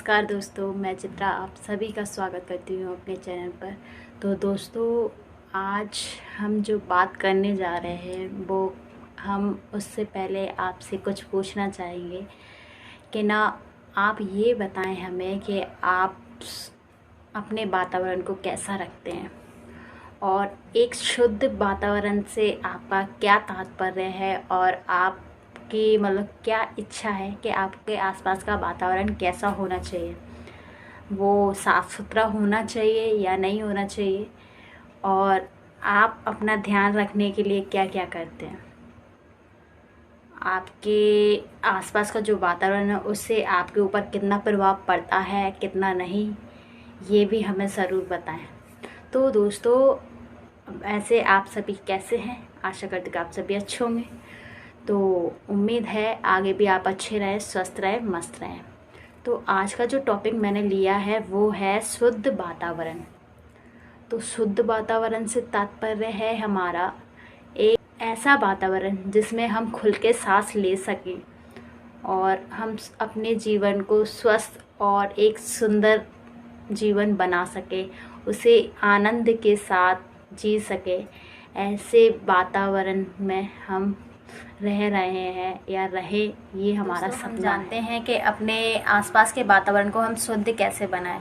नमस्कार दोस्तों, मैं चित्रा आप सभी का स्वागत करती हूँ अपने चैनल पर। तो दोस्तों, आज हम जो बात करने जा रहे हैं वो हम उससे पहले आपसे कुछ पूछना चाहेंगे कि ना आप ये बताएं हमें कि आप अपने वातावरण को कैसा रखते हैं और एक शुद्ध वातावरण से आपका क्या तात्पर्य है और आप कि मतलब क्या इच्छा है कि आपके आसपास का वातावरण कैसा होना चाहिए, वो साफ़ सुथरा होना चाहिए या नहीं होना चाहिए, और आप अपना ध्यान रखने के लिए क्या क्या करते हैं। आपके आसपास का जो वातावरण है उससे आपके ऊपर कितना प्रभाव पड़ता है, कितना नहीं, ये भी हमें ज़रूर बताएं। तो दोस्तों, ऐसे आप सभी कैसे हैं? आशा करती हूँ कि आप सभी अच्छे होंगे। तो उम्मीद है आगे भी आप अच्छे रहें, स्वस्थ रहें, मस्त रहें। तो आज का जो टॉपिक मैंने लिया है वो है शुद्ध वातावरण। तो शुद्ध वातावरण से तात्पर्य है हमारा एक ऐसा वातावरण जिसमें हम खुल के सांस ले सकें और हम अपने जीवन को स्वस्थ और एक सुंदर जीवन बना सके, उसे आनंद के साथ जी सके। ऐसे वातावरण में हम रह रहे हैं या रहे, ये हमारा सपना है। हम जानते हैं कि अपने आसपास के वातावरण को हम शुद्ध कैसे बनाएं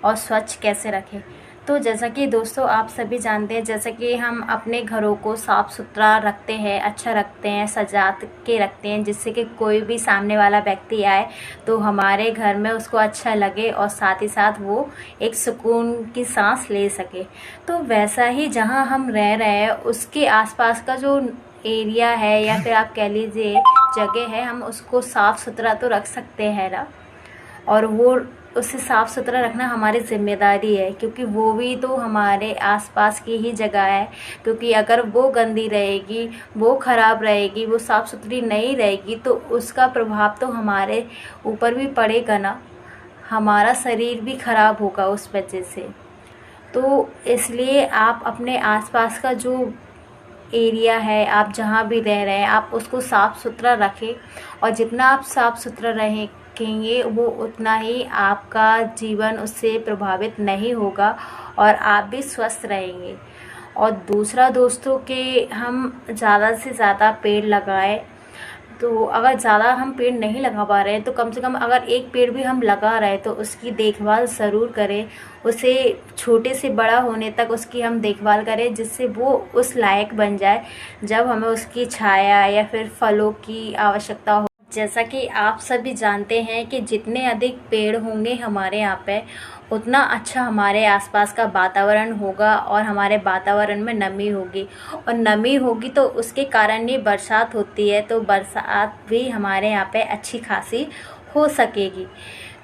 और स्वच्छ कैसे रखें। तो जैसा कि दोस्तों आप सभी जानते हैं, जैसा कि हम अपने घरों को साफ़ सुथरा रखते हैं, अच्छा रखते हैं, सजा के रखते हैं, जिससे कि कोई भी सामने वाला व्यक्ति आए तो हमारे घर में उसको अच्छा लगे और साथ ही साथ वो एक सुकून की सांस ले सके। तो वैसा ही जहाँ हम रह रहे हैं उसके आसपास का जो एरिया है या फिर आप कह लीजिए जगह है, हम उसको साफ़ सुथरा तो रख सकते हैं ना, और वो उसे साफ़ सुथरा रखना हमारी ज़िम्मेदारी है, क्योंकि वो भी तो हमारे आसपास की ही जगह है। क्योंकि अगर वो गंदी रहेगी, वो ख़राब रहेगी, वो साफ़ सुथरी नहीं रहेगी तो उसका प्रभाव तो हमारे ऊपर भी पड़ेगा ना, हमारा शरीर भी ख़राब होगा उस वजह से। तो इसलिए आप अपने आसपास का जो एरिया है, आप जहाँ भी रह रहे हैं, आप उसको साफ़ सुथरा रखें, और जितना आप साफ़ सुथरा रहेंगे वो उतना ही आपका जीवन उससे प्रभावित नहीं होगा और आप भी स्वस्थ रहेंगे। और दूसरा दोस्तों कि हम ज़्यादा से ज़्यादा पेड़ लगाएं। तो अगर ज़्यादा हम पेड़ नहीं लगा पा रहे हैं तो कम से कम अगर एक पेड़ भी हम लगा रहे हैं तो उसकी देखभाल ज़रूर करें, उसे छोटे से बड़ा होने तक उसकी हम देखभाल करें, जिससे वो उस लायक बन जाए जब हमें उसकी छाया या फिर फलों की आवश्यकता हो। जैसा कि आप सभी जानते हैं कि जितने अधिक पेड़ होंगे हमारे यहाँ पे, उतना अच्छा हमारे आसपास का वातावरण होगा और हमारे वातावरण में नमी होगी, और नमी होगी तो उसके कारण ही बरसात होती है, तो बरसात भी हमारे यहाँ पे अच्छी खासी हो सकेगी।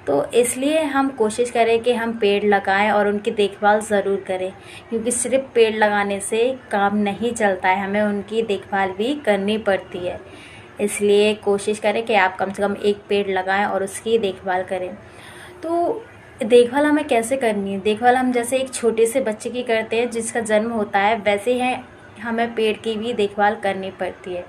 तो इसलिए हम कोशिश करें कि हम पेड़ लगाएं और उनकी देखभाल ज़रूर करें, क्योंकि सिर्फ पेड़ लगाने से काम नहीं चलता है, हमें उनकी देखभाल भी करनी पड़ती है। इसलिए कोशिश करें कि आप कम से कम एक पेड़ लगाएं और उसकी देखभाल करें। तो देखभाल हमें कैसे करनी है? देखभाल हम जैसे एक छोटे से बच्चे की करते हैं जिसका जन्म होता है, वैसे ही हमें पेड़ की भी देखभाल करनी पड़ती है।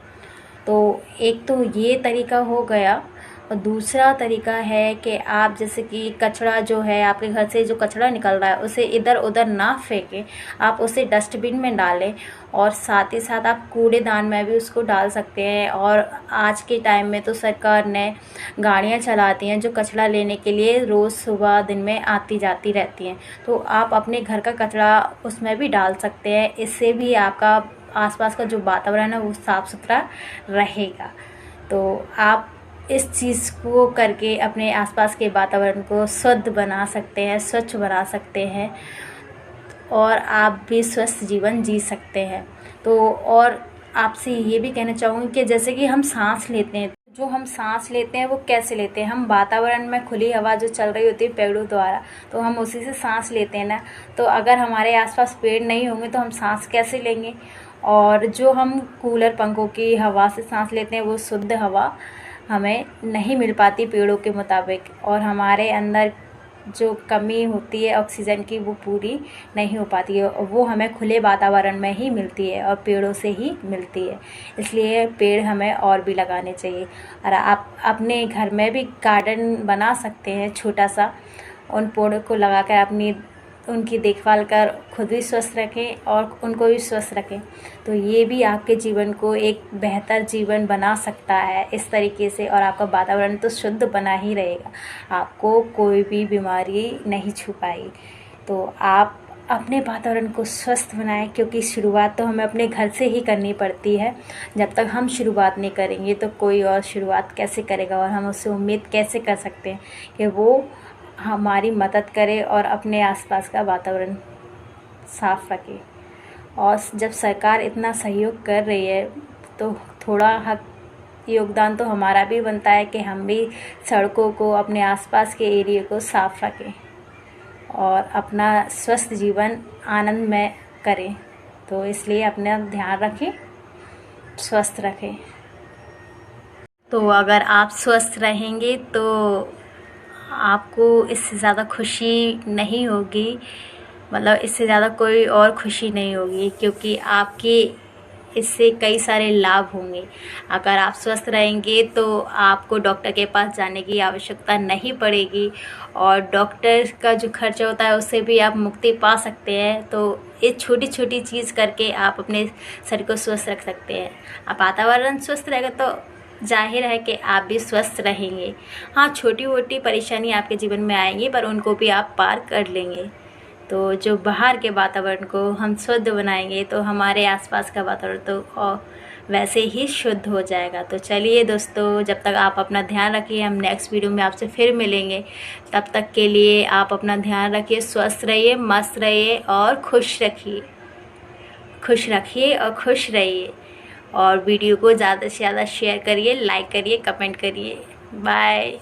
तो एक तो ये तरीका हो गया, और दूसरा तरीका है कि आप जैसे कि कचरा जो है, आपके घर से जो कचरा निकल रहा है उसे इधर उधर ना फेंकें, आप उसे डस्टबिन में डालें, और साथ ही साथ आप कूड़ेदान में भी उसको डाल सकते हैं। और आज के टाइम में तो सरकार ने गाड़ियाँ चलाती हैं जो कचरा लेने के लिए रोज़ सुबह दिन में आती जाती रहती हैं, तो आप अपने घर का कचरा उसमें भी डाल सकते हैं। इससे भी आपका आसपास का जो वातावरण है वो साफ़ सुथरा रहेगा। तो आप इस चीज़ को करके अपने आसपास के वातावरण को शुद्ध बना सकते हैं, स्वच्छ बना सकते हैं, और आप भी स्वस्थ जीवन जी सकते हैं। तो और आपसे ये भी कहना चाहूँगी कि जैसे कि हम सांस लेते हैं, जो हम सांस लेते हैं वो कैसे लेते हैं? हम वातावरण में खुली हवा जो चल रही होती है पेड़ों द्वारा, तो हम उसी से सांस लेते हैं ना। तो अगर हमारे आसपास पेड़ नहीं होंगे तो हम सांस कैसे लेंगे? और जो हम कूलर पंखों की हवा से सांस लेते हैं वो शुद्ध हवा हमें नहीं मिल पाती पेड़ों के मुताबिक, और हमारे अंदर जो कमी होती है ऑक्सीजन की वो पूरी नहीं हो पाती है, और वो हमें खुले वातावरण में ही मिलती है और पेड़ों से ही मिलती है। इसलिए पेड़ हमें और भी लगाने चाहिए। और आप अपने घर में भी गार्डन बना सकते हैं छोटा सा, उन पेड़ों को लगाकर उनकी देखभाल कर खुद भी स्वस्थ रखें और उनको भी स्वस्थ रखें। तो ये भी आपके जीवन को एक बेहतर जीवन बना सकता है इस तरीके से, और आपका वातावरण तो शुद्ध बना ही रहेगा, आपको कोई भी बीमारी नहीं छू पाएगी। तो आप अपने वातावरण को स्वस्थ बनाएं, क्योंकि शुरुआत तो हमें अपने घर से ही करनी पड़ती है। जब तक हम शुरुआत नहीं करेंगे तो कोई और शुरुआत कैसे करेगा, और हम उससे उम्मीद कैसे कर सकते हैं कि वो हमारी मदद करे और अपने आसपास का वातावरण साफ रखे। और जब सरकार इतना सहयोग कर रही है तो थोड़ा हक योगदान तो हमारा भी बनता है कि हम भी सड़कों को, अपने आसपास के एरिया को साफ रखें और अपना स्वस्थ जीवन आनंद में करें। तो इसलिए अपना ध्यान रखें, स्वस्थ रखें। तो अगर आप स्वस्थ रहेंगे तो आपको इससे ज़्यादा खुशी नहीं होगी, मतलब इससे ज़्यादा कोई और खुशी नहीं होगी, क्योंकि आपके इससे कई सारे लाभ होंगे। अगर आप स्वस्थ रहेंगे तो आपको डॉक्टर के पास जाने की आवश्यकता नहीं पड़ेगी, और डॉक्टर का जो खर्चा होता है उससे भी आप मुक्ति पा सकते हैं। तो ये छोटी छोटी चीज़ करके आप अपने शरीर को स्वस्थ रख सकते हैं। आप वातावरण स्वस्थ रहेगा तो जाहिर है कि आप भी स्वस्थ रहेंगे। हाँ, छोटी मोटी परेशानी आपके जीवन में आएंगी, पर उनको भी आप पार कर लेंगे। तो जो बाहर के वातावरण को हम शुद्ध बनाएंगे तो हमारे आसपास का वातावरण तो वैसे ही शुद्ध हो जाएगा। तो चलिए दोस्तों, जब तक आप अपना ध्यान रखिए, हम नेक्स्ट वीडियो में आपसे फिर मिलेंगे। तब तक के लिए आप अपना ध्यान रखिए, स्वस्थ रहिए, मस्त रहिए और खुश रखिए और खुश रहिए। और वीडियो को ज़्यादा से ज़्यादा शेयर करिए, लाइक करिए, कमेंट करिए। बाय।